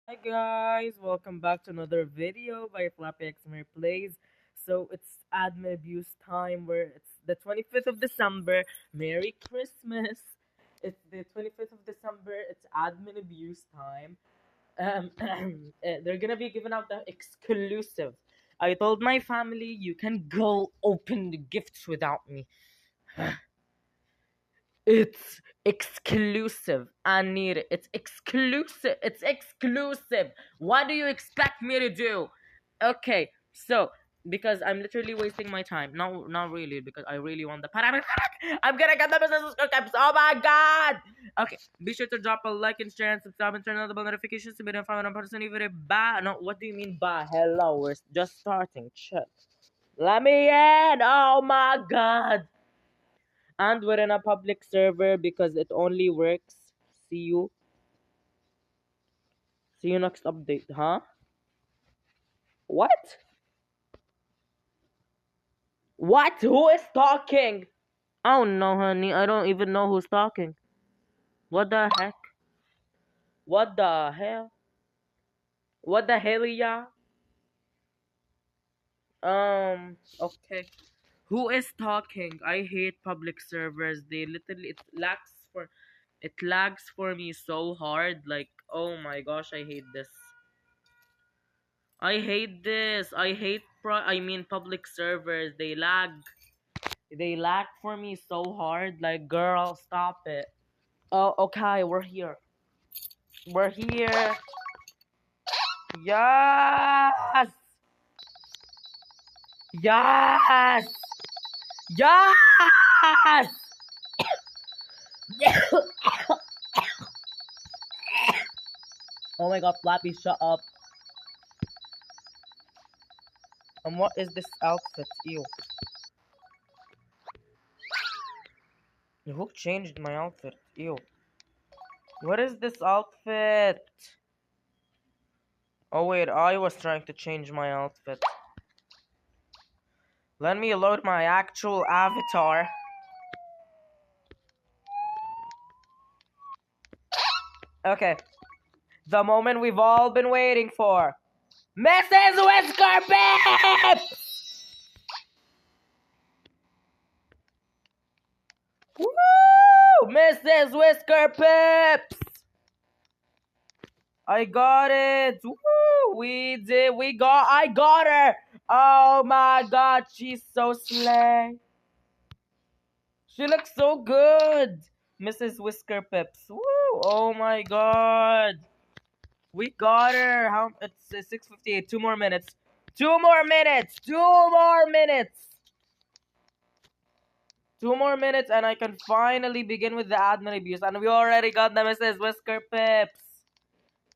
Hi guys, welcome back to another video by Flappy Xmer Plays. So it's admin abuse time where it's the 25th of December. Merry Christmas! It's the 25th of December. It's admin abuse time. They're gonna be giving out the exclusive. I told my family you can go open the gifts without me. It's exclusive. I need it. It's exclusive. It's exclusive. What do you expect me to do? Okay, so because I'm literally wasting my time. No, not really, because I really want the panoramic. I'm gonna get the business subscribers. Oh my god! Okay, be sure to drop a like and share and subscribe and turn on the bell notifications to be notified when I'm posting a video. Bye. No, what do you mean bye? Hello, we're just starting. Shut. Let me in. Oh my god. And we're in a public server because it only works. See you. See you next update, huh? What? What? Who is talking? Oh no, honey. I don't even know who's talking. What the heck? What the hell? What the hell, yeah? Okay. Who is talking? I hate public servers. They literally it lags for me so hard. Like, oh my gosh, I hate this. I hate this. I mean public servers. They lag. They lag for me so hard. Like, girl, stop it. Oh, okay, we're here. We're here. Yes. Yes. Yes. Oh my god, Flappy, shut up. And what is this outfit? Ew. Who changed my outfit? Ew. What is this outfit? Oh wait, I was trying to change my outfit. Let me load my actual avatar. Okay. The moment we've all been waiting for. Mrs. Whisker Pips! Woo! Mrs. Whisker Pips! I got it! Woo! I got her! Oh my god, she's so slay. She looks so good! Mrs. Whisker Pips. Woo! Oh my god. We got her. How? It's 6:58. 2 more minutes. 2 more minutes. 2 more minutes. 2 more minutes, and I can finally begin with the admin abuse. And we already got the Mrs. Whisker Pips.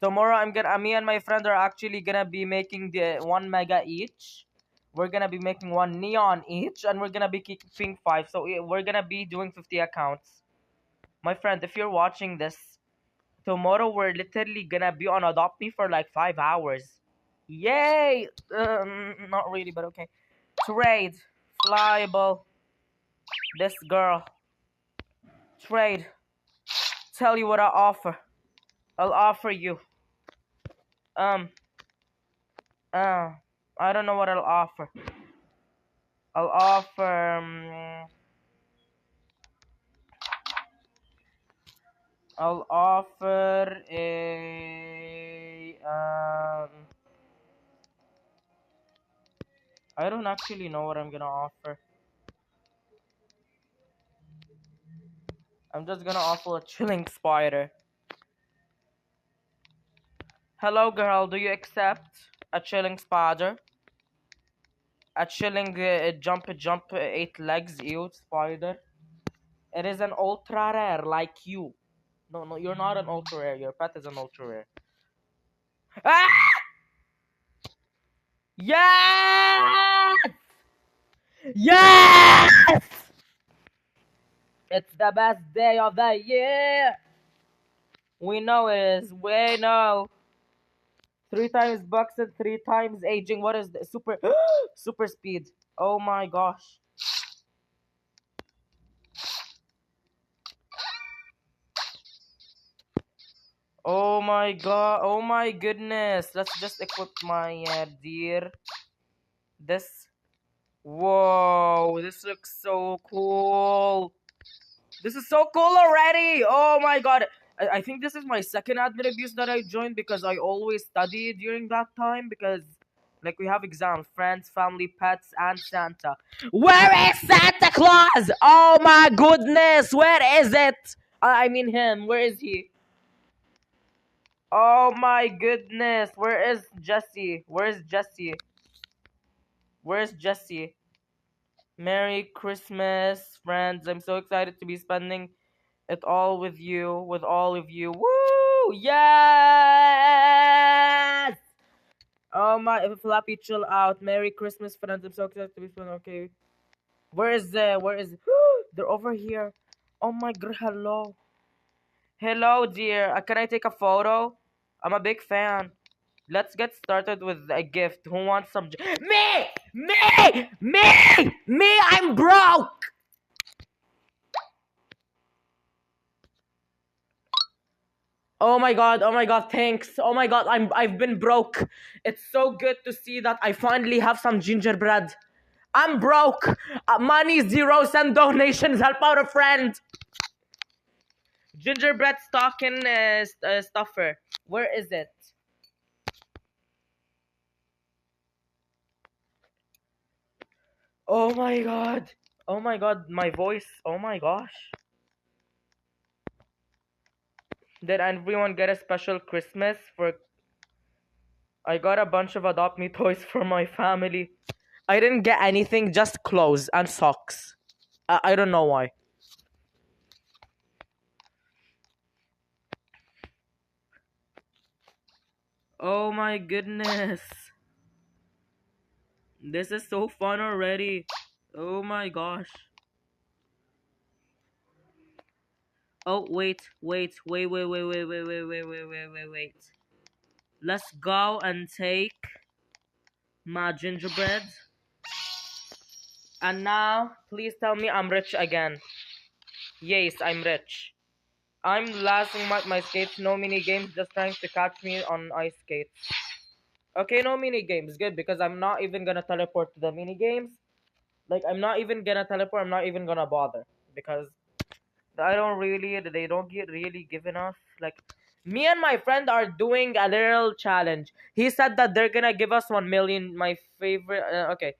Tomorrow, me and my friend are actually gonna be making the 1 mega each. We're gonna be making 1 neon each, and we're gonna be keeping 5. So we're gonna be doing 50 accounts. My friend, if you're watching this, tomorrow we're literally gonna be on Adopt Me for like 5 hours. Yay! Not really, but okay. Trade. Flyable. This girl. Trade. Tell you what I offer. I'll offer you. Um. Uh. I don't know what I'll offer. I'll offer. I'll offer a. I don't actually know what I'm gonna offer. I'm just gonna offer a chilling spider. Hello, girl. Do you accept a chilling spider? A chilling jump 8 legs, ew, spider. It is an ultra rare like you. No, no, you're not an ultra rare. Your pet is an ultra rare. Ah! Yes! Yes! It's the best day of the year. We know it is. We know. 3 times bucks and 3 times aging. What is the super super speed? Oh my gosh. Oh my god. Oh my goodness. Let's just equip my deer. This. Whoa. This looks so cool. This is so cool already. Oh my god. I think this is my second admin abuse that I joined because I always study during that time because like we have exams, friends, family, pets, and Santa. Where is Santa Claus? Oh my goodness, where is it? I mean him. Where is he? Oh my goodness, where is Jesse? Where is Jesse? Where's Jesse? Merry Christmas, friends. I'm so excited to be spending it all with you, with all of you. Woo! Yes! Oh my, Flappy, chill out. Merry Christmas, friends. I'm so excited to be spending. Okay, where is? They're over here. Oh my god, hello, hello, dear. Can I take a photo? I'm a big fan. Let's get started with a gift. Who wants some? Me! Me! Me! Me! I'm broke! Oh my god, thanks. Oh my god, I've been broke. It's so good to see that I finally have some gingerbread. I'm broke. Money zero, send donations, help out a friend. Gingerbread stocking stuffer. Where is it? Oh my god. Oh my god, my voice. Oh my gosh. Did everyone get a special Christmas for I got a bunch of Adopt Me toys for my family. I didn't get anything, just clothes and socks. I don't know why. Oh my goodness. This is so fun already. Oh my gosh. Oh, wait. Let's go and take my gingerbread. And now, please tell me I'm rich again. Yes, I'm rich. I'm lasting my skates, no mini games, just trying to catch me on ice skates. Okay, no mini games, good, because I'm not even gonna teleport to the mini games. Like, I'm not even gonna teleport, I'm not even gonna bother. Because they don't get really given us. Like, me and my friend are doing a little challenge. He said that they're gonna give us 1 million, my favorite, okay.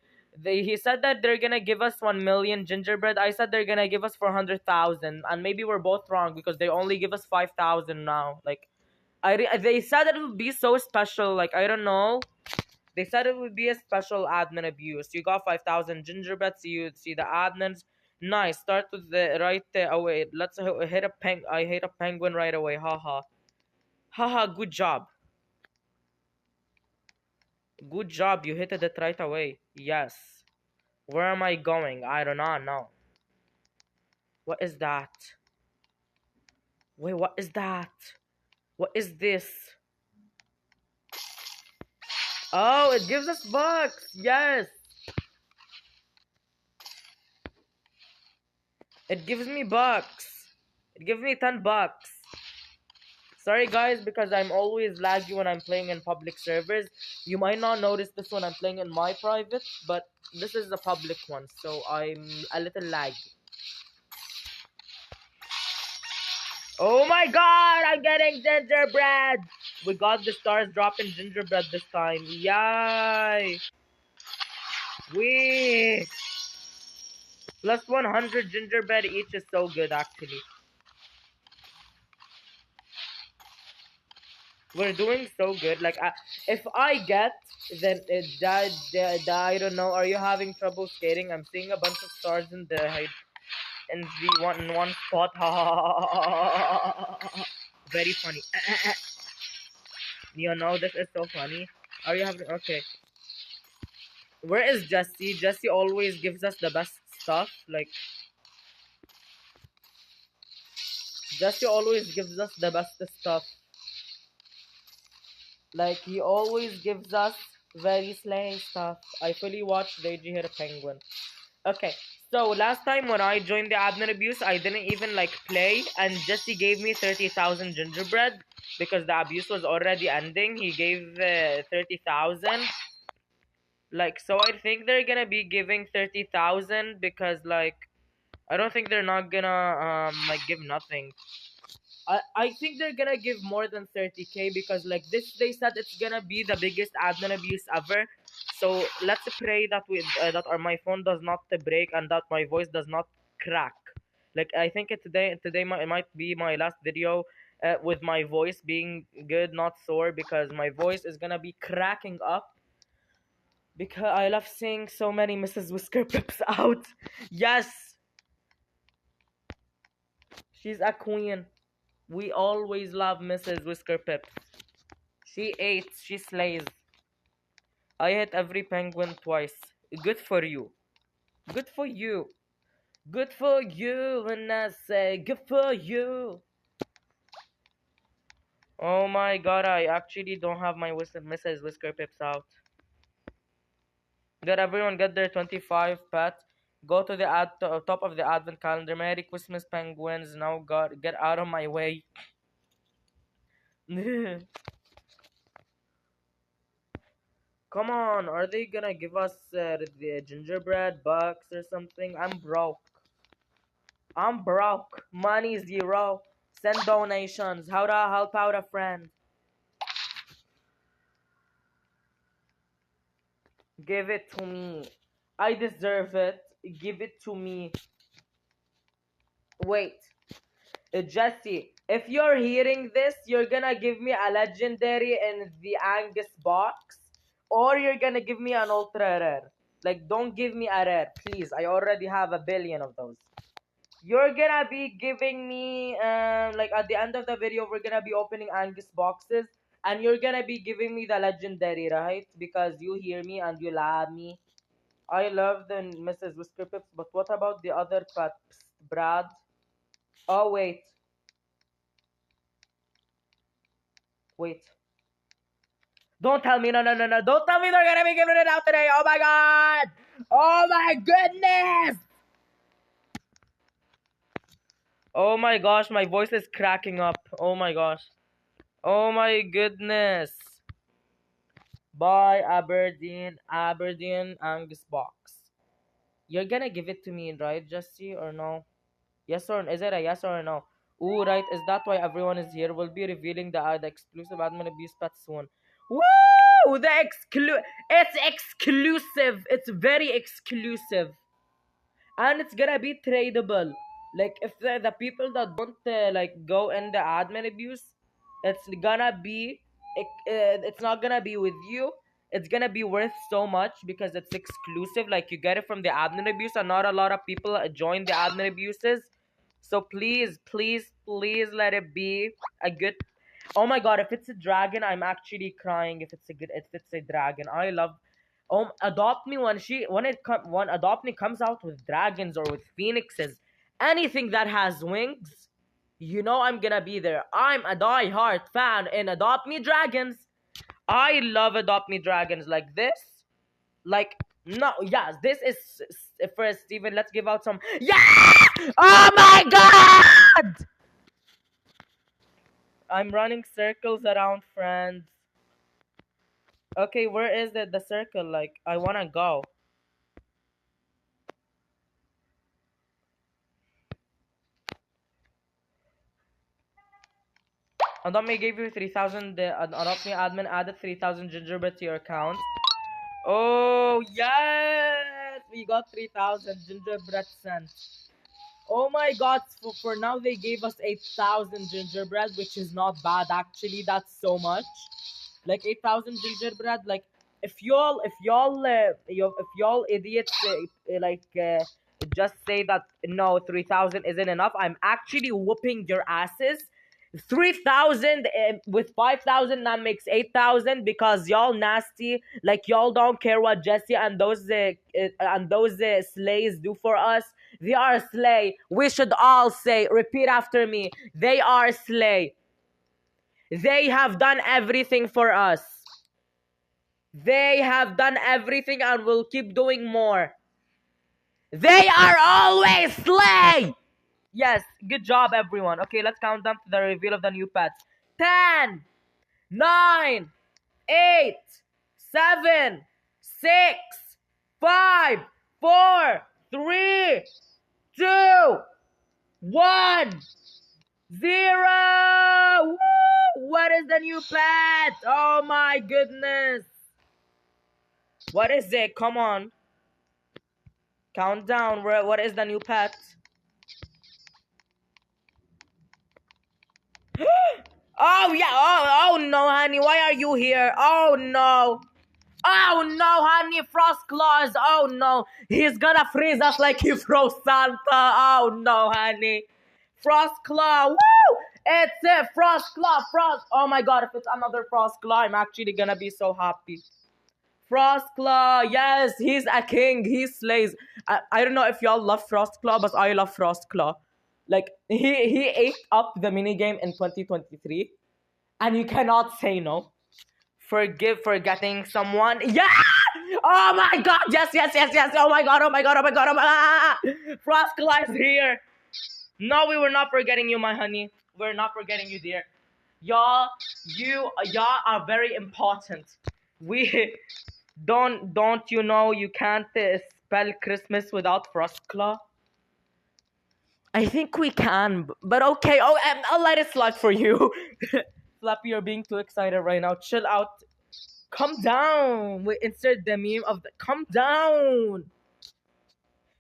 He said that they're gonna give us 1 million gingerbread. I said they're gonna give us 400,000, and maybe we're both wrong because they only give us 5,000 now. Like, they said that it would be so special. Like, I don't know. They said it would be a special admin abuse. You got 5,000 gingerbreads. You see the admins. Nice. Start with the right there. Oh wait, let's hit a I hit a penguin right away. Haha. Haha. Good job. Good job. You hit it right away. Yes. Where am I going? I do not know. What is that? Wait, what is that? What is this? Oh, it gives us bucks. Yes. It gives me bucks. It gives me 10 bucks. Sorry guys, because I'm always laggy when I'm playing in public servers. You might not notice this when I'm playing in my private, but this is a public one, so I'm a little laggy. Oh my god, I'm getting gingerbread! We got the stars dropping gingerbread this time. Yay! Wee! Plus 100 gingerbread each is so good actually. We're doing so good. Like, if I get, then I don't know. Are you having trouble skating? I'm seeing a bunch of stars in the one spot. Very funny. You know, this is so funny. Are you having okay? Where is Jesse? Jesse always gives us the best stuff. Like, Jesse always gives us the best stuff. Like, he always gives us very slay stuff. I fully watched Reiji hit a penguin. Okay, so last time when I joined the admin abuse, I didn't even like play, and Jesse gave me 30,000 gingerbread. because the abuse was already ending. He gave 30,000. Like, so I think they're gonna be giving 30,000 because, like, I don't think they're not gonna like give nothing. I think they're gonna give more than 30k because, like, this they said it's gonna be the biggest admin abuse ever. So let's pray that my phone does not break and that my voice does not crack. Like, I think it might be my last video with my voice being good, not sore, because my voice is gonna be cracking up because I love seeing so many Mrs. Whisker Pips out. Yes, she's a queen. We always love Mrs. Whisker Pips. She ate, she slays. I hit every penguin twice. Good for you. Good for you. Good for you when I say good for you. Oh my god, I actually don't have my Mrs. Whisker Pips out. Did everyone get their 25 pet? Go to the top of the advent calendar. Merry Christmas, penguins. Now, God, get out of my way. Come on, are they gonna give us the gingerbread bucks or something? I'm broke. I'm broke. Money zero. Send donations. How to help out a friend? Give it to me. I deserve it. Give it to me. Wait. Jesse, if you're hearing this, you're gonna give me a legendary in the Angus box, or you're gonna give me an ultra rare. Like, don't give me a rare, please. I already have a billion of those. You're gonna be giving me, like, at the end of the video, we're gonna be opening Angus boxes, and you're gonna be giving me the legendary, right? Because you hear me and you love me. I love the Mrs. Whisker Pips, but what about the other pets, Brad? Oh, wait. Wait. Don't tell me, no, no, no, no. Don't tell me they're gonna be giving it out today. Oh my god. Oh my goodness. Oh my gosh, my voice is cracking up. Oh my gosh. Oh my goodness. Bye, Aberdeen. Aberdeen Angus box. You're gonna give it to me, right, Jesse, or no? Yes or is it a yes or a no? Ooh, right. Is that why everyone is here? We'll be revealing the exclusive admin abuse pet soon. Woo! It's exclusive. It's very exclusive, and it's gonna be tradable. Like, if the people that don't like go in the admin abuse, it's gonna be it's not gonna be with you. It's gonna be worth so much because it's exclusive. Like, you get it from the admin abuse, and not a lot of people join the admin abuses. So please, please, please let it be a good. Oh my god, if it's a dragon, I'm actually crying. If it's a dragon, I love. Adopt me when Adopt Me comes out with dragons or with phoenixes, anything that has wings. You know I'm gonna be there. I'm a die-hard fan in Adopt Me Dragons. I love Adopt Me Dragons like this. Like, no, yes, this is first, Steven. Let's give out some. Yeah! Oh my god! I'm running circles around friends. Okay, where is the circle? Like, I wanna go. Adopt Me gave you 3,000. The Adopt Me admin added 3,000 gingerbread to your account. Oh, yes! We got 3,000 gingerbread cents. Oh my god, for now they gave us 8,000 gingerbread, which is not bad actually. That's so much. Like, 8,000 gingerbread. Like, if y'all idiots just say that no, 3,000 isn't enough, I'm actually whooping your asses. 3,000 with 5,000, that makes 8,000 because y'all nasty. Like, y'all don't care what Jesse and those slays do for us. They are slay. We should all say, repeat after me. They are slay. They have done everything for us. They have done everything and will keep doing more. They are always slay. Yes, good job, everyone. Okay, let's count down to the reveal of the new pets. 10, 9, 8, 7, 6, 5, 4, 3, 2, 1, 0. Woo! What is the new pet? Oh my goodness. What is it? Come on. Countdown. What is the new pet? Oh yeah. Oh no, honey. Why are you here? Oh no. Oh no, honey. Frost claws. Oh no. He's gonna freeze us like he froze Santa. Oh no, honey. Frost claw. Woo! It's it. Frost claw. Frost. Oh my god. If it's another frost claw, I'm actually gonna be so happy. Frostclaw, yes, he's a king. He slays. I don't know if y'all love Frostclaw, but I love Frostclaw. Like he ate up the minigame in 2023, and you cannot say no. Forgive forgetting someone. Yeah. Oh my god. Yes, yes, yes, yes. Oh my god. Oh my god. Oh my god. Oh my god. Frostclaw is here. No, we were not forgetting you, my honey. We're not forgetting you, dear. Y'all are very important. We don't you know you can't spell Christmas without Frostclaw? I think we can, but okay. Oh, I'll let it slide for you. Flappy, you're being too excited right now. Chill out. Calm down. We insert the meme of the calm down.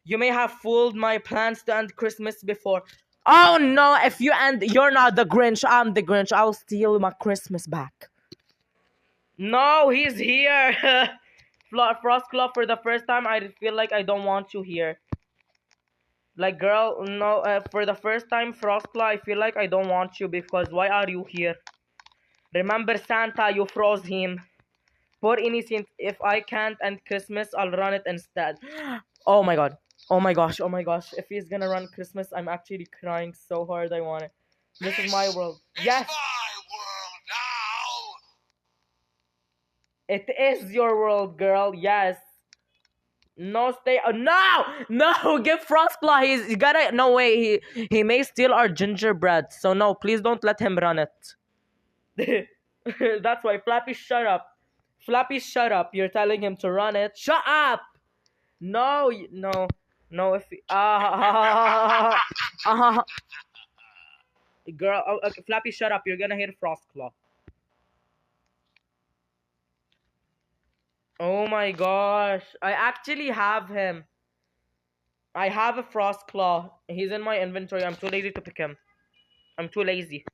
You may have fooled my plans to end Christmas before. Oh no, if you end, you're not the Grinch, I'm the Grinch. I'll steal my Christmas back. No, he's here. Frostclaw, for the first time, I feel like I don't want you here. Like, girl, no, for the first time, Frostclaw, I feel like I don't want you because why are you here? Remember Santa, you froze him. Poor innocent, if I can't end Christmas, I'll run it instead. Oh my god. Oh my gosh, oh my gosh. If he's gonna run Christmas, I'm actually crying so hard I want it. This is my world. Yes! It is your world, girl. Yes. No, stay. No! No! Give Frostclaw. He's gotta. No way. He may steal our gingerbread. So, no, please don't let him run it. That's why. Flappy, shut up. Flappy, shut up. You're telling him to run it. Shut up! No, no. No, if. Girl, okay, Flappy, shut up. You're gonna hit Frostclaw. Oh my gosh. I actually have him. I have a Frostclaw. He's in my inventory. I'm too lazy to pick him. I'm too lazy.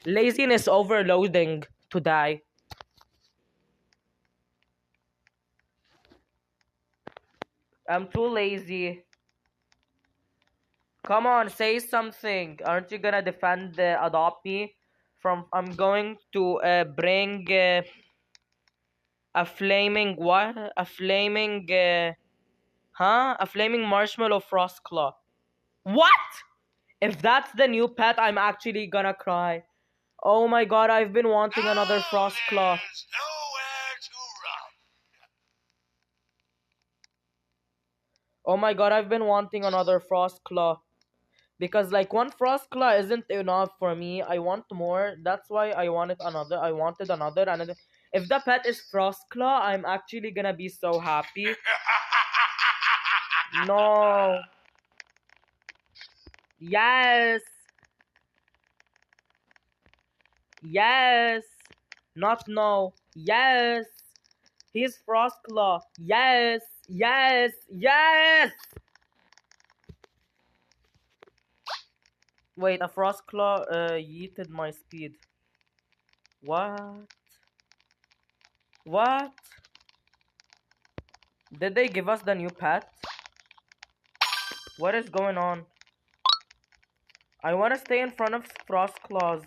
Laziness overloading to die. I'm too lazy. Come on, say something. Aren't you gonna defend the Adopt Me? I'm going to bring a flaming what? A flaming a flaming marshmallow Frostclaw. What? If that's the new pet, I'm actually gonna cry. Oh my god, I've been wanting another Frostclaw. Oh my god, I've been wanting another Frostclaw. Because like one Frostclaw isn't enough for me. I want more. That's why I wanted another. I wanted another. If the pet is Frostclaw, I'm actually gonna be so happy. No. Yes. Yes. Not no. Yes. He's Frostclaw. Yes. Yes. Yes. Wait, a Frostclaw yeeted my speed. What? What? Did they give us the new pet? What is going on? I want to stay in front of Frostclaws.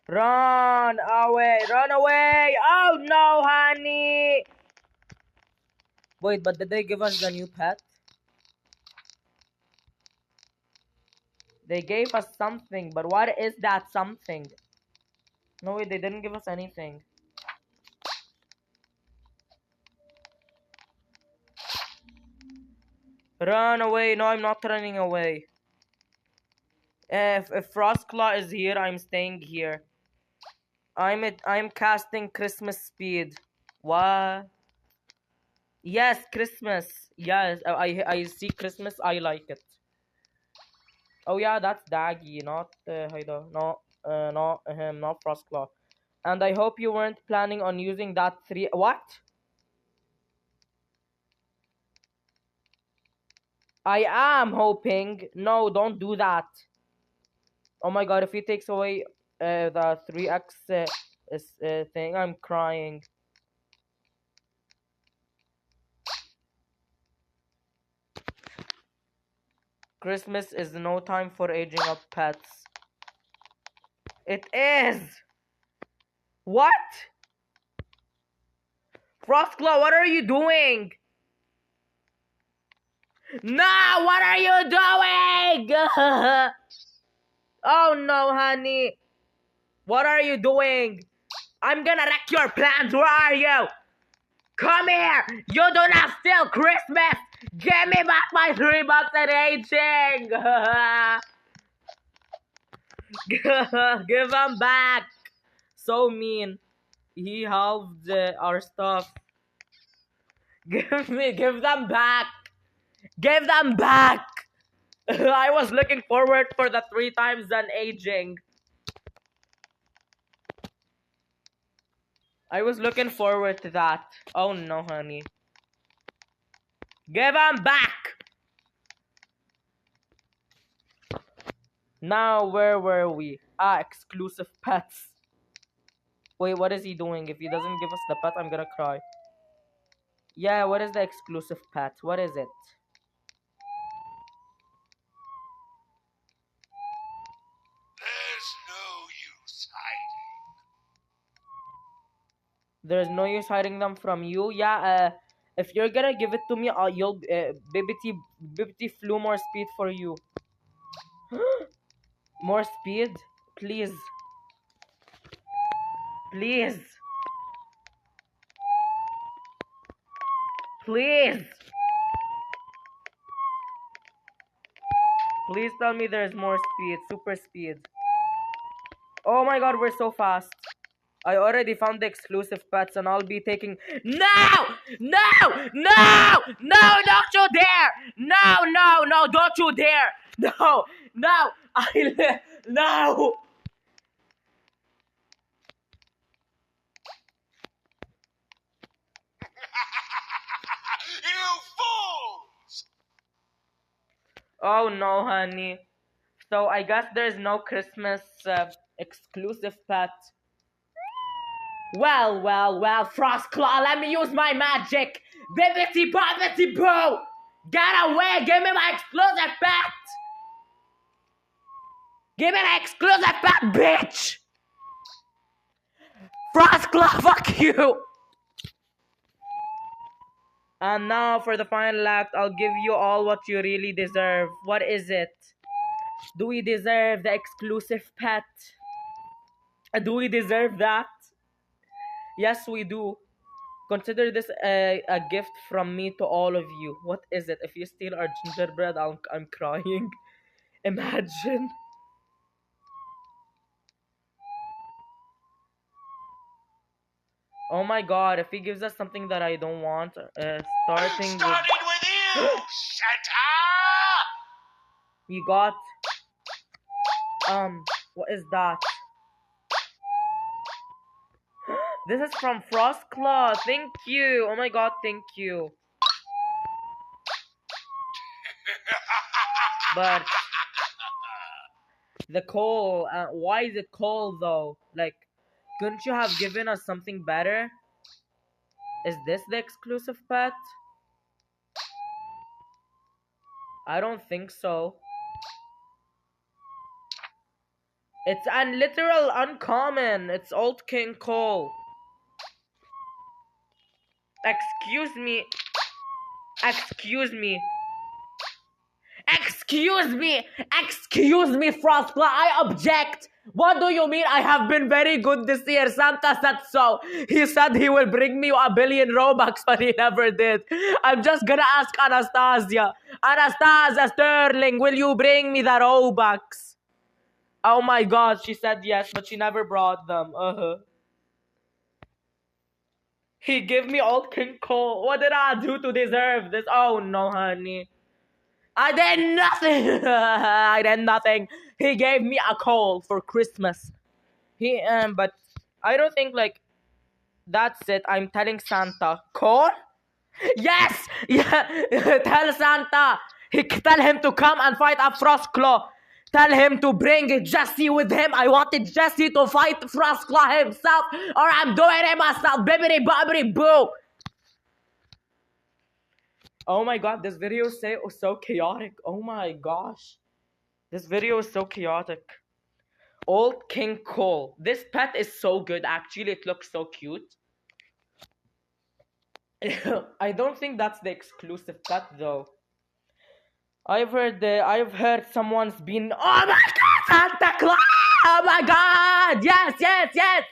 Run away! Run away! Oh no, honey! Wait, but did they give us the new pet? They gave us something, but what is that something? No, wait, they didn't give us anything. Run away! No, I'm not running away. If Frostclaw is here, I'm staying here. I'm casting Christmas speed. What? Yes, Christmas. Yes, I see Christmas. I like it. Oh yeah, that's Daggy, not Haida, not him, not Frostclaw. And I hope you weren't planning on using that three. What? I am hoping. No, don't do that. Oh my god, if he takes away the 3x thing, I'm crying. Christmas is no time for aging up pets. It is! What? Frostclaw, what are you doing? No, what are you doing? Oh no, honey. What are you doing? I'm gonna wreck your plans. Where are you? Come here. You do not steal Christmas. Give me back my $3 at aging. Give them back. So mean. He halved our stuff. Give them back. Give them back. I was looking forward for the 3 times than aging. I was looking forward to that. Oh no, honey. Give them back. Now, where were we? Ah, exclusive pets. Wait, what is he doing? If he doesn't give us the pet, I'm gonna cry. Yeah, what is the exclusive pet? What is it? There's no use hiding. There's no use hiding them from you. Yeah, if you're gonna give it to me, you'll Bibbity flew more speed for you. More speed, please. Please. Please. Please tell me there's more speed. Super speed. Oh my god, we're so fast. I already found the exclusive pets and I'll be taking... No! No! No! No! Don't you dare! No! No! No! Don't you dare! No! No! No! You fools! Oh no, honey. So I guess there's no Christmas exclusive pet. Well, Frostclaw, let me use my magic! Bibbity bobbity boo! Get away! Give me my exclusive pet! Give me the exclusive pet, bitch! Frostclaw, fuck you! And now for the final act, I'll give you all what you really deserve. What is it? Do we deserve the exclusive pet? Do we deserve that? Yes, we do. Consider this a gift from me to all of you. What is it? If you steal our gingerbread, I'm crying. Imagine. Oh my god, if he gives us something that I don't want, starting with you, Santa! We got... what is that? This is from Frostclaw. Thank you. Oh my god, thank you. But the coal, why is it coal though? Like, couldn't you have given us something better? Is this the exclusive pet? I don't think so. It's a literal uncommon. It's Old King Cole. Excuse me. Excuse me. Excuse me! Excuse me, Frostclaw, I object! What do you mean I have been very good this year? Santa said so. He said he will bring me 1 billion Robux, but he never did. I'm just gonna ask Anastasia. Anastasia Sterling, will you bring me the Robux? Oh my god, she said yes, but she never brought them. He gave me all King Cole. What did I do to deserve this? Oh no, honey. I did nothing. I did nothing. He gave me a coal for Christmas. But I don't think like that's it. I'm telling Santa. Coal? Yes! Yeah! Tell Santa! Tell him to come and fight a Frostclaw. Tell him to bring Jesse with him. I wanted Jesse to fight Frostclaw himself, or I'm doing it myself. Bibbidi bobbidi boo! Oh my god, this video is so chaotic. Oh my gosh. This video is so chaotic. Old King Cole. This pet is so good, actually. It looks so cute. I don't think that's the exclusive pet though. I've heard someone's been. Oh my god, Santa Claus! Oh my god! Yes, yes, yes!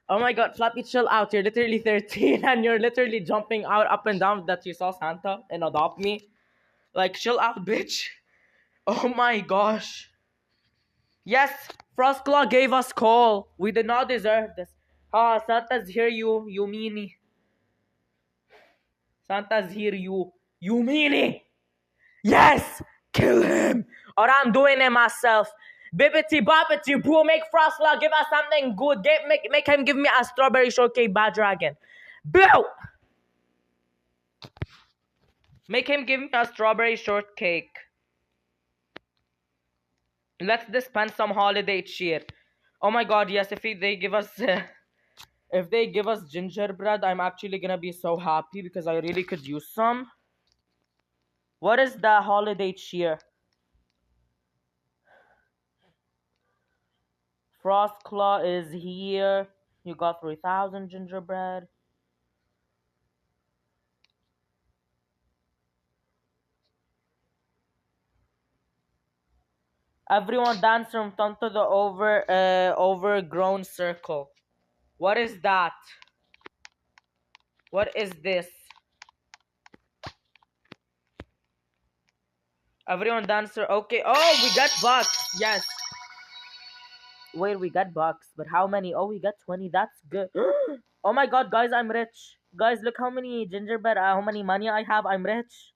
Oh my god, Flappy, chill out. You're literally 13 and you're literally jumping out up and down that you saw Santa and adopt me. Like, chill out, bitch. Oh my gosh. Yes, Frostclaw gave us coal. We did not deserve this. Ah, Santa's here, you meanie. Santa's here, you meanie. Yes, kill him, or I'm doing it myself. Bibbity bobbity boo, make Frostclaw give us something good. Make him give me a strawberry shortcake bad dragon. Boo! Make him give me a strawberry shortcake. Let's dispense some holiday cheer. Oh my god, yes, if they give us if they give us gingerbread, I'm actually gonna be so happy because I really could use some. What is the holiday cheer? Frostclaw is here. You got 3,000 gingerbread. Everyone dance from front to the overgrown circle. What is that? What is this? Everyone dancer. Okay. Oh, we got bucks. Yes. Wait, we got bucks, but how many? Oh, we got 20. That's good. Oh my god, guys, I'm rich. Guys, look how many gingerbread, how many money I have. I'm rich.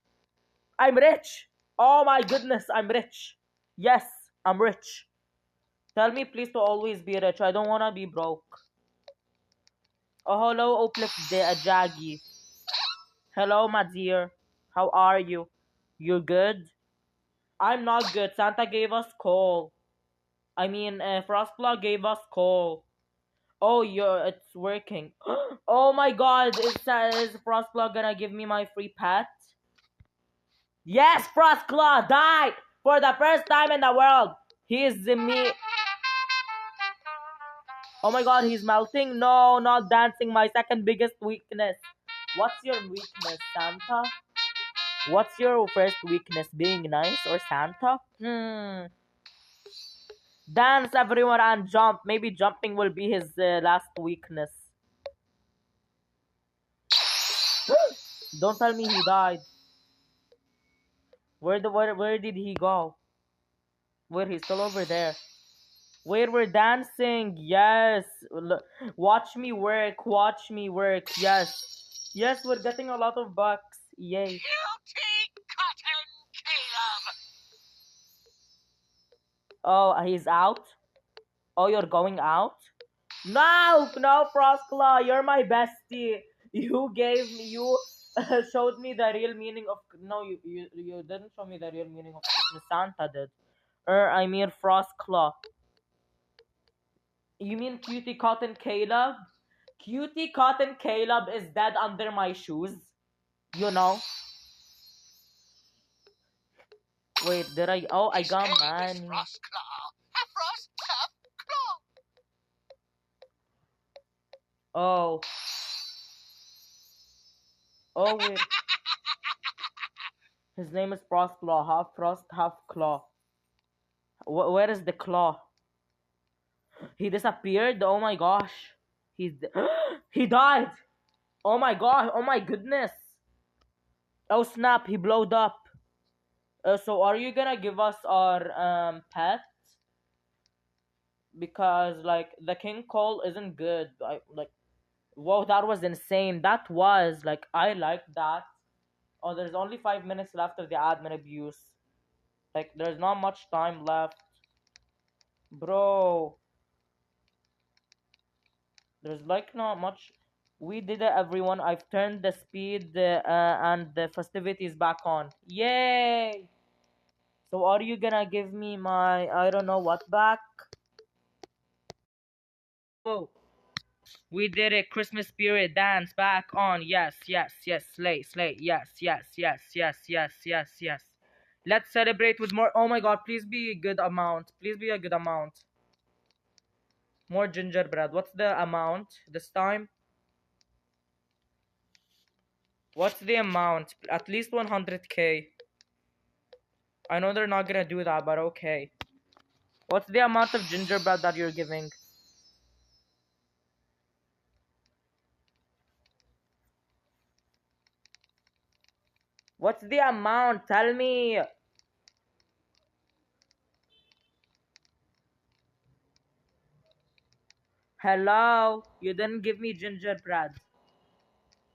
I'm rich. Oh my goodness, I'm rich. Yes, I'm rich. Tell me please to always be rich. I don't want to be broke. Oh, hello, Oplex Jaggy. Hello, my dear. How are you? You good? I'm not good. Santa gave us coal. I mean, Frostclaw gave us coal. Oh, it's working. Oh my god, is Frostclaw gonna give me my free pet? Yes, Frostclaw died for the first time in the world. He is me. Oh my god, he's melting. No, not dancing. My second biggest weakness. What's your weakness, Santa? What's your first weakness? Being nice or Santa? Dance, everyone, and jump. Maybe jumping will be his last weakness. Don't tell me he died. Where did he go? Where he's still over there. Where we're dancing. Yes. Watch me work. Watch me work. Yes. Yes, we're getting a lot of bucks. Yay. Guilty Cotton Caleb! Oh, he's out? Oh, you're going out? No, Frostclaw, you're my bestie. You showed me the real meaning of, no, you didn't show me the real meaning of Christmas. Santa did. I mean Frostclaw. You mean Cutie Cotton Caleb? Cutie Cotton Caleb is dead under my shoes. You know? Wait, did I? Oh, I got money. Frostclaw. A frost tough claw. Oh. Oh, wait. His name is Frostclaw. Half frost, half claw. Where is the claw? He disappeared? Oh my gosh. He died! Oh my gosh. Oh my goodness. Oh snap, he blowed up. So are you gonna give us our pet? Because like the King Cole isn't good. Whoa, that was insane. That was like I like that. Oh, there's only 5 minutes left of the admin abuse. Like there's not much time left, bro. There's like not much. We did it, everyone. I've turned the speed and the festivities back on. Yay! So are you gonna give me my I don't know what back? Oh, we did it. Christmas spirit dance back on. Yes, yes, yes. Slay, slay. Yes, yes, yes, yes, yes, yes, yes. Let's celebrate with more. Oh my god, please be a good amount. Please be a good amount. More gingerbread. What's the amount this time? What's the amount? At least 100k. I know they're not gonna do that, but okay. What's the amount of gingerbread that you're giving? What's the amount? Tell me. Hello? You didn't give me gingerbread.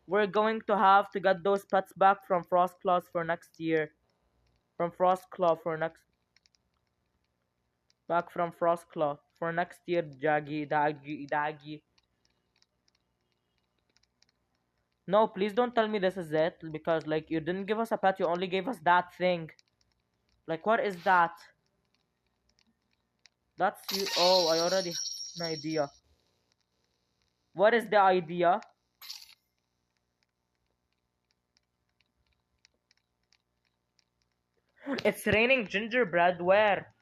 We're going to have to get those pets back from Frostclaws for next year. From Frostclaw for next... Back from Frostclaw for next year, Jaggy, Daggy. No, please don't tell me this is it. Because, like, you didn't give us a pet. You only gave us that thing. Like, what is that? That's you. Oh, I already have an idea. What is the idea? It's raining gingerbread. Where?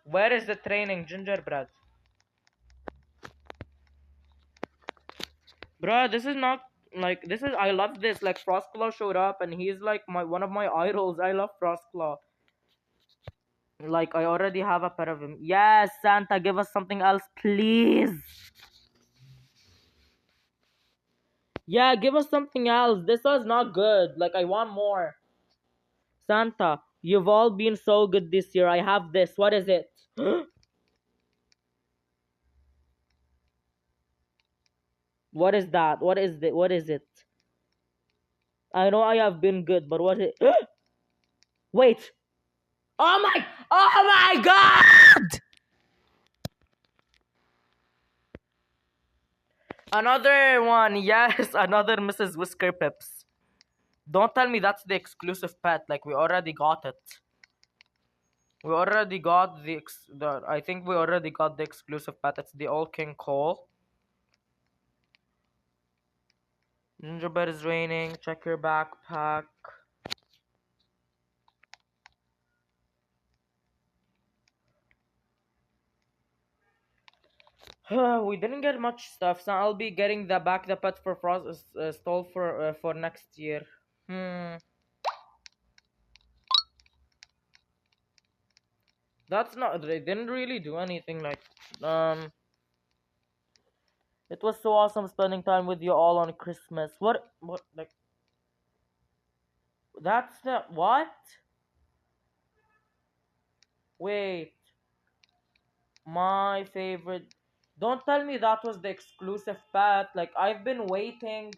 Where is it raining gingerbread? Bruh, this is not like this is I love this. Like Frostclaw showed up and he's like my one of my idols. I love Frostclaw. Like I already have a pair of him. Yes, Santa, give us something else, please. Yeah, give us something else. This was not good. Like I want more. Santa, you've all been so good this year. I have this. What is it? What is that? What is it? What is it? I know I have been good, but what is it? Wait. Oh my god! Another one, yes, another Mrs. Whisker Pips. Don't tell me that's the exclusive pet. Like we already got it. We already got the. I think we already got the exclusive pet. It's the Old King Cole. Gingerbread is raining. Check your backpack. We didn't get much stuff, so I'll be getting the pet for Frost stall for next year. That's not. They didn't really do anything like. It was so awesome spending time with you all on Christmas. What like? That's the what? Wait, my favorite. Don't tell me that was the exclusive pet. Like I've been waiting.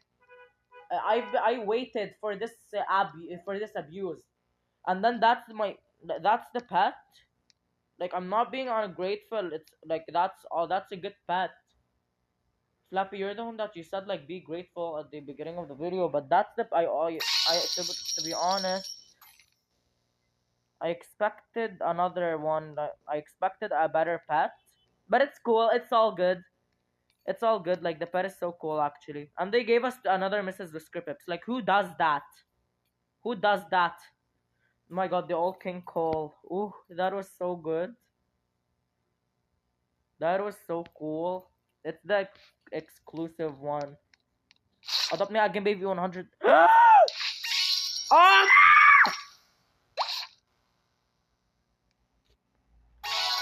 I waited for this for this abuse, and then that's the pet. Like I'm not being ungrateful. It's like that's a good pet. Flappy, you're the one that you said like be grateful at the beginning of the video, but that's the to be honest, I expected another one. I expected a better pet, but it's cool. It's all good. It's all good. Like the pet is so cool actually, and they gave us another Mrs. Whisker Pips. Like who does that? Who does that? My God, the old King Cole. Ooh, that was so good. That was so cool. It's the exclusive one. Adopt me again, baby 100. Oh!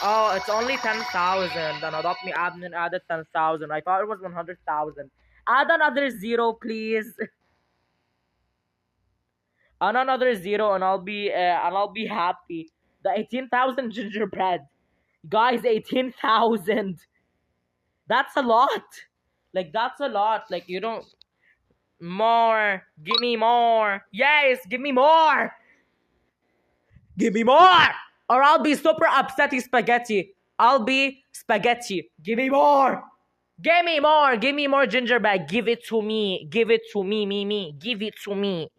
Oh, it's only 10,000. And Adopt Me admin added 10,000. I thought it was 100,000. Add another zero, please. Add another zero, and I'll be happy. The 18,000 gingerbread, guys. 18,000. That's a lot. Like that's a lot. Like you don't more. Give me more. Yes, give me more. Give me more, or I'll be super upsetty spaghetti. I'll be spaghetti. Give me more. Give me more. Give me more gingerbread. Give it to me. Give it to me. Me. Give it to me.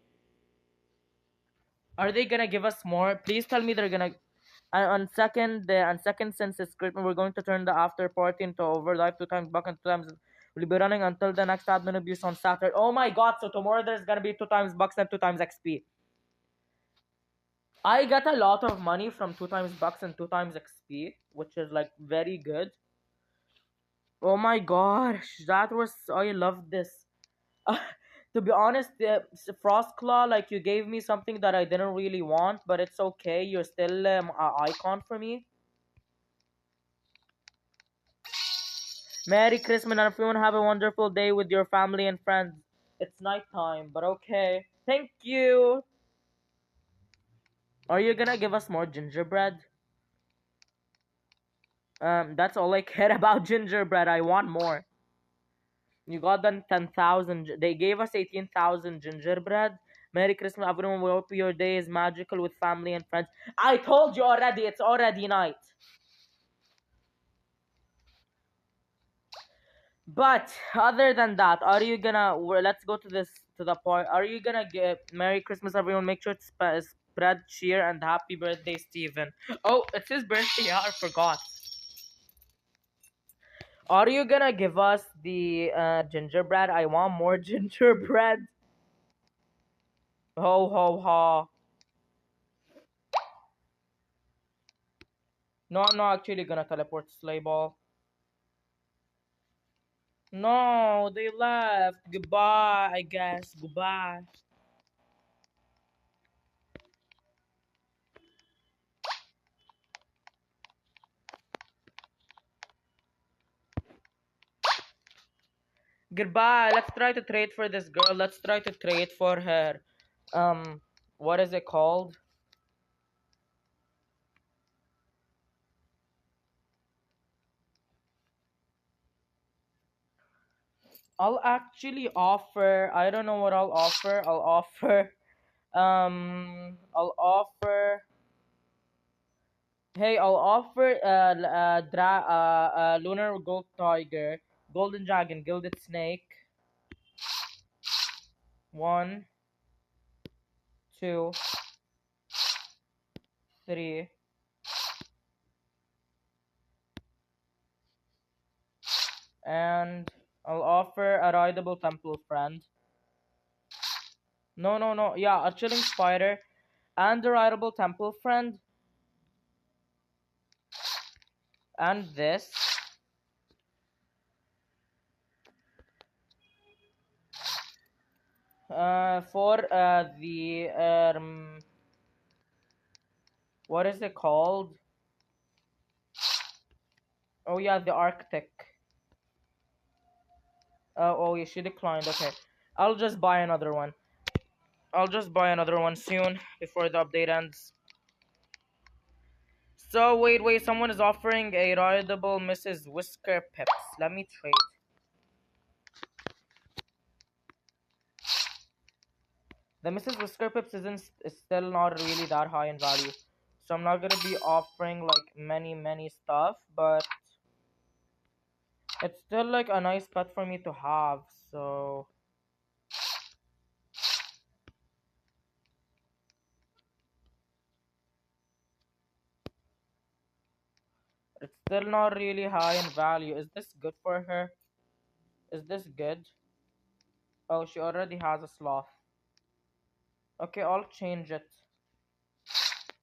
Are they gonna give us more? Please tell me they're gonna. On second census script, we're going to turn the after party into overdrive 2 times back and 2 times. We'll be running until the next admin abuse on Saturday. Oh my god! So tomorrow there's gonna be 2 times bucks and 2 times XP. I get a lot of money from 2 times bucks and 2 times XP, which is like very good. Oh my gosh, that was I love this. To be honest, Frostclaw, like you gave me something that I didn't really want, but it's okay. You're still an icon for me. Merry Christmas and everyone have a wonderful day with your family and friends. It's nighttime, but okay. Thank you. Are you gonna give us more gingerbread? That's all I care about, gingerbread. I want more. You got them 10,000. They gave us 18,000 gingerbread. Merry Christmas, everyone. We hope your day is magical with family and friends. I told you already. It's already night. But other than that, are you gonna? Let's go to the point. Are you gonna get Merry Christmas, everyone? Make sure to spread cheer and happy birthday, Steven. Oh, it's his birthday. Yeah, I forgot. Are you gonna give us the gingerbread? I want more gingerbread. Ho ho ho. No, I'm not actually gonna teleport to Sleigh Ball. No, they left. Goodbye, I guess. Goodbye. Goodbye. Let's try to trade for this girl. Let's try to trade for her. What is it called? I'll actually offer. I don't know what I'll offer. I'll offer. I'll offer. Hey, I'll offer. Lunar Gold Tiger, Golden Dragon, Gilded Snake. 1, 2, 3. And I'll offer a rideable temple friend. No, no, no. Yeah, a chilling spider and a rideable temple friend. And this. For the what is it called? Oh yeah, the Arctic. Oh yeah, she declined. Okay, I'll just buy another one. I'll just buy another one soon before the update ends. So wait, someone is offering a rideable Mrs. Whisker Pips. Let me trade. The Mrs. Whisker Pips is still not really that high in value, so I'm not gonna be offering like many stuff, but it's still like a nice pet for me to have. So it's still not really high in value. Is this good for her? Is this good? Oh, she already has a sloth. Okay, I'll change it.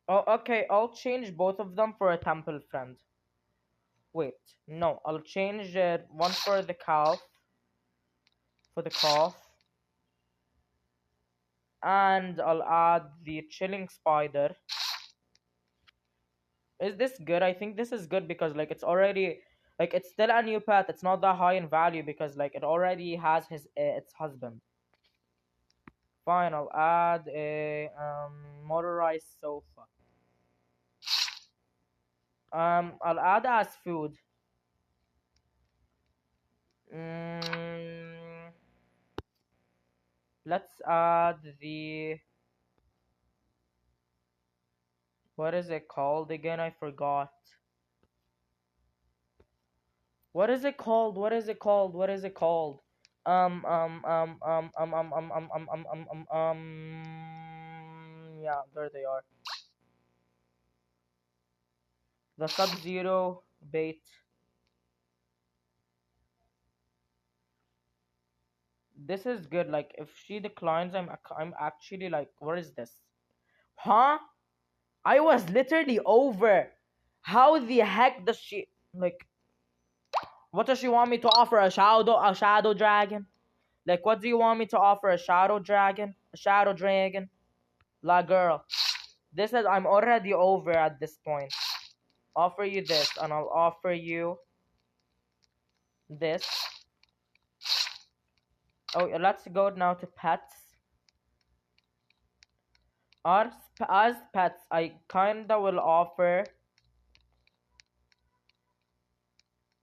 Oh, okay, I'll change both of them for a temple friend. Wait, no, I'll change one for the calf, for the calf, and I'll add the chilling spider. Is this good? I think this is good because like it's already Like it's still a new pet. It's not that high in value because like it already has its husband. Fine, I'll add a motorized sofa. I'll add as food. Mm, let's add the what is it called again? I forgot. What is it called? What is it called? What is it called? Um um um um um um um um um um um yeah, there they are. The Sub-Zero bait. This is good. Like if she declines, I'm actually like, what is this? Huh? I was literally over. How the heck does she like? What does she want me to offer? A shadow dragon? Like what do you want me to offer? A shadow dragon? A shadow dragon? La girl. This is I'm already over at this point. Offer you this, and I'll offer you this. Oh, let's go now to pets. As pets, I kinda will offer.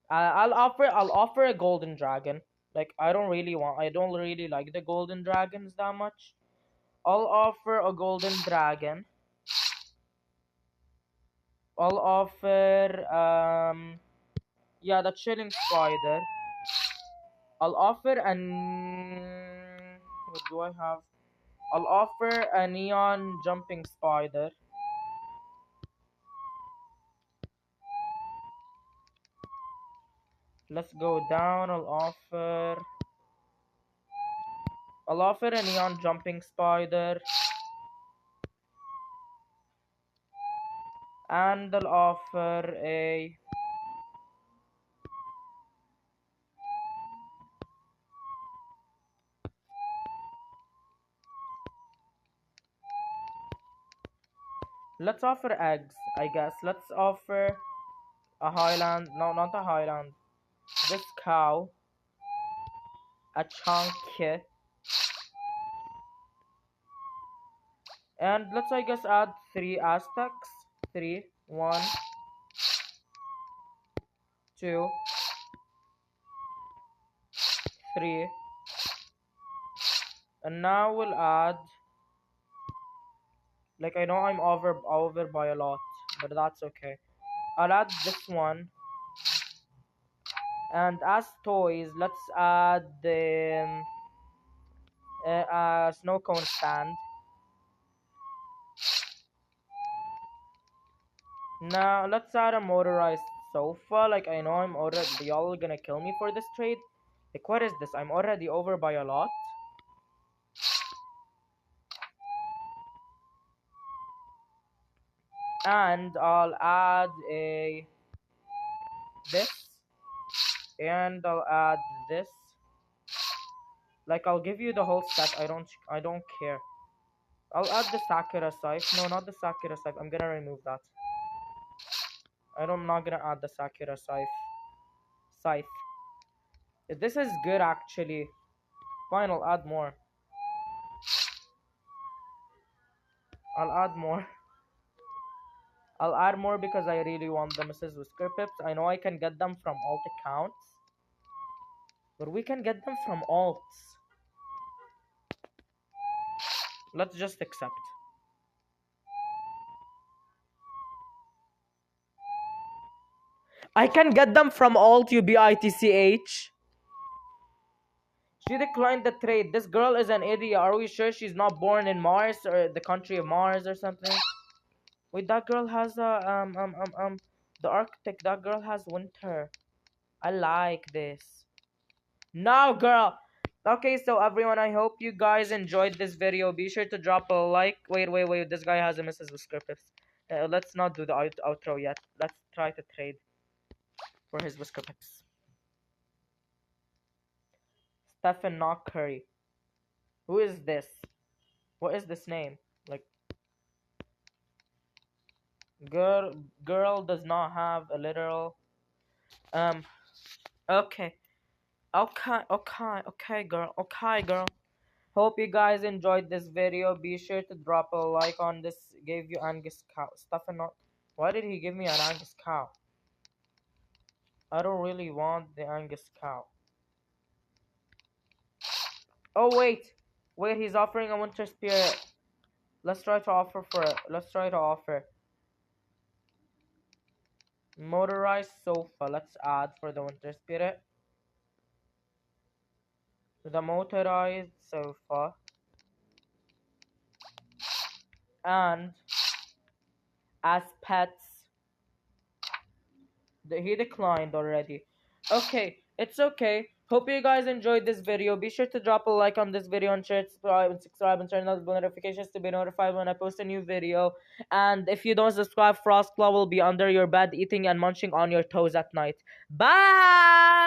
I'll offer a golden dragon. Like I don't really like the golden dragons that much. I'll offer a golden dragon. I'll offer yeah, the chilling spider. I'll offer an what do I have? I'll offer a neon jumping spider. Let's go down. I'll offer a neon jumping spider. And I'll offer a let's offer eggs, I guess. Let's offer a highland. No, not a highland. This cow. A chunky. And let's I guess add 3 Aztecs. 3, 1, 2, 3. And now we'll add like I know I'm over by a lot, but that's okay. I'll add this one. And as toys, let's add the snow cone stand. Now let's add a motorized sofa. Like I know I'm already y'all gonna kill me for this trade. Like what is this? I'm already over by a lot. And I'll add a this. And I'll add this. Like I'll give you the whole stack. I don't care. I'll add the Sakura scythe. No, not the Sakura scythe. I'm gonna remove that. I'm not gonna add the Sakura scythe. This is good actually. Fine, I'll add more. I'll add more. I'll add more because I really want the Mrs. Whisker Pips. I know I can get them from alt accounts. But we can get them from alts. Let's just accept. I can get them from alt UBITCH. She declined the trade. This girl is an idiot. Are we sure she's not born in Mars or the country of Mars or something? Wait, that girl has a the architect. That girl has winter. I like this. No, girl. Okay, so everyone, I hope you guys enjoyed this video. Be sure to drop a like. Wait. This guy has a Mrs. Whisker Pips. Let's not do the outro yet. Let's try to trade for his Whisker Pips. Stephen Knock Curry. Who is this? What is this name? Like, girl does not have a literal. Um. Okay. Okay, girl. Hope you guys enjoyed this video. Be sure to drop a like on this. Gave you Angus cow stuff and not. Why did he give me an Angus cow? I don't really want the Angus cow. Oh wait, he's offering a winter spirit. Let's try to offer for it. Let's try to offer motorized sofa. Let's add for the winter spirit. The motorized sofa and as pets. He declined already. Okay, it's okay. Hope you guys enjoyed this video. Be sure to drop a like on this video and share, subscribe and turn on the notifications to be notified when I post a new video. And if you don't subscribe, Frostclaw will be under your bed eating and munching on your toes at night. Bye!